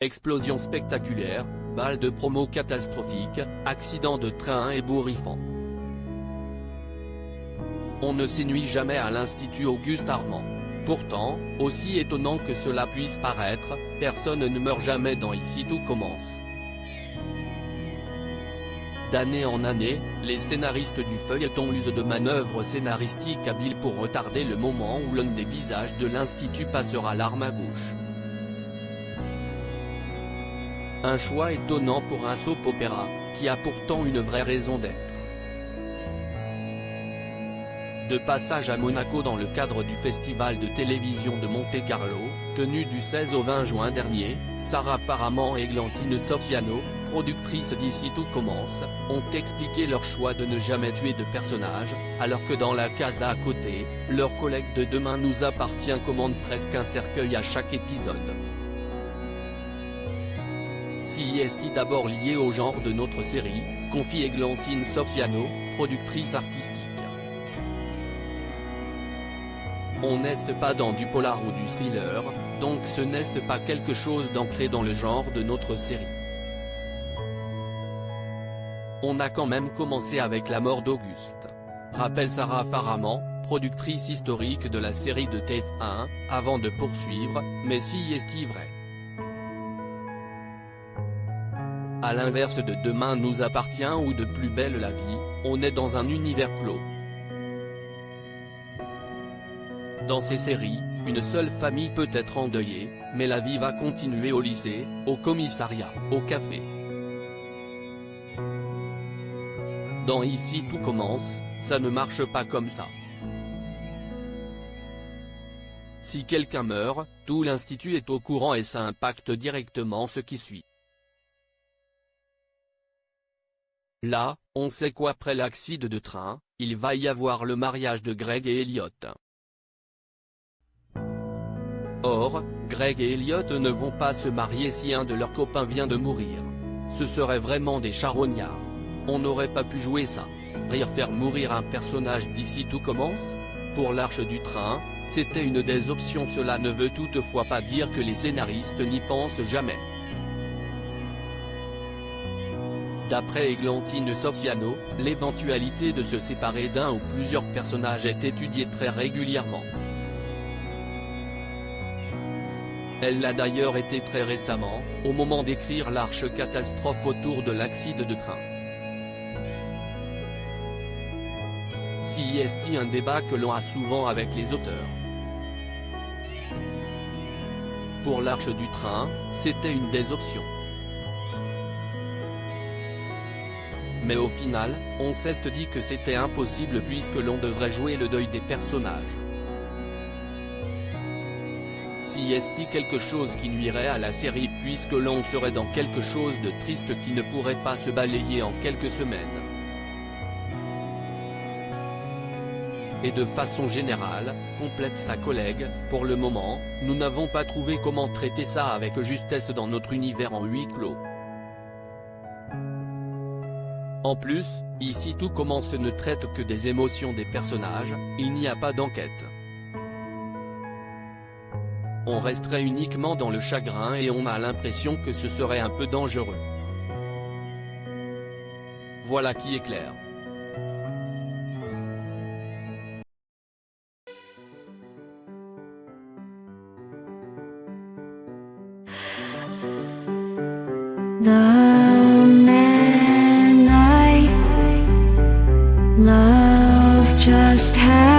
Explosion spectaculaire, balles de promo catastrophiques, accident de train ébouriffant. On ne s'ennuie jamais à l'Institut Auguste Armand. Pourtant, aussi étonnant que cela puisse paraître, personne ne meurt jamais dans Ici tout commence. D'année en année, les scénaristes du feuilleton usent de manœuvres scénaristiques habiles pour retarder le moment où l'un des visages de l'Institut passera l'arme à gauche. Un choix étonnant pour un soap opéra, qui a pourtant une vraie raison d'être. De passage à Monaco dans le cadre du festival de télévision de Monte-Carlo, tenu du 16 au 20 juin dernier, Sarah Faraman et Églantine Sofiano, productrices d'Ici tout commence, ont expliqué leur choix de ne jamais tuer de personnage, alors que dans la case d'à côté, leur collègue de Demain nous appartient commande presque un cercueil à chaque épisode. Si est d'abord lié au genre de notre série, confie Églantine Sofiano, productrice artistique. On n'est pas dans du polar ou du thriller, donc ce n'est pas quelque chose d'ancré dans le genre de notre série. On a quand même commencé avec la mort d'Auguste. Rappelle Sarah Faraman, productrice historique de la série de TF1, avant de poursuivre, mais si est-il vrai? À l'inverse de Demain nous appartient ou de Plus belle la vie, on est dans un univers clos. Dans ces séries, une seule famille peut être endeuillée, mais la vie va continuer au lycée, au commissariat, au café. Dans Ici tout commence, ça ne marche pas comme ça. Si quelqu'un meurt, tout l'institut est au courant et ça impacte directement ce qui suit. Là, on sait qu'après l'accident de train, il va y avoir le mariage de Greg et Elliot. Or, Greg et Elliot ne vont pas se marier si un de leurs copains vient de mourir. Ce serait vraiment des charognards. On n'aurait pas pu jouer ça. Faire mourir un personnage d'Ici tout commence? Pour l'Arche du train, c'était une des options. Cela ne veut toutefois pas dire que les scénaristes n'y pensent jamais. D'après Églantine Sofiano, l'éventualité de se séparer d'un ou plusieurs personnages est étudiée très régulièrement. Elle l'a d'ailleurs été très récemment, au moment d'écrire l'arche catastrophe autour de l'accident de train. Si est un débat que l'on a souvent avec les auteurs. Pour l'arche du train, c'était une des options. Mais au final, on s'est dit que c'était impossible puisque l'on devrait jouer le deuil des personnages. Si est quelque chose qui nuirait à la série puisque l'on serait dans quelque chose de triste qui ne pourrait pas se balayer en quelques semaines. Et de façon générale, complète sa collègue, pour le moment, nous n'avons pas trouvé comment traiter ça avec justesse dans notre univers en huis clos. En plus, Ici tout commence ne traite que des émotions des personnages, il n'y a pas d'enquête. On resterait uniquement dans le chagrin et on a l'impression que ce serait un peu dangereux. Voilà qui est clair. The man I love just had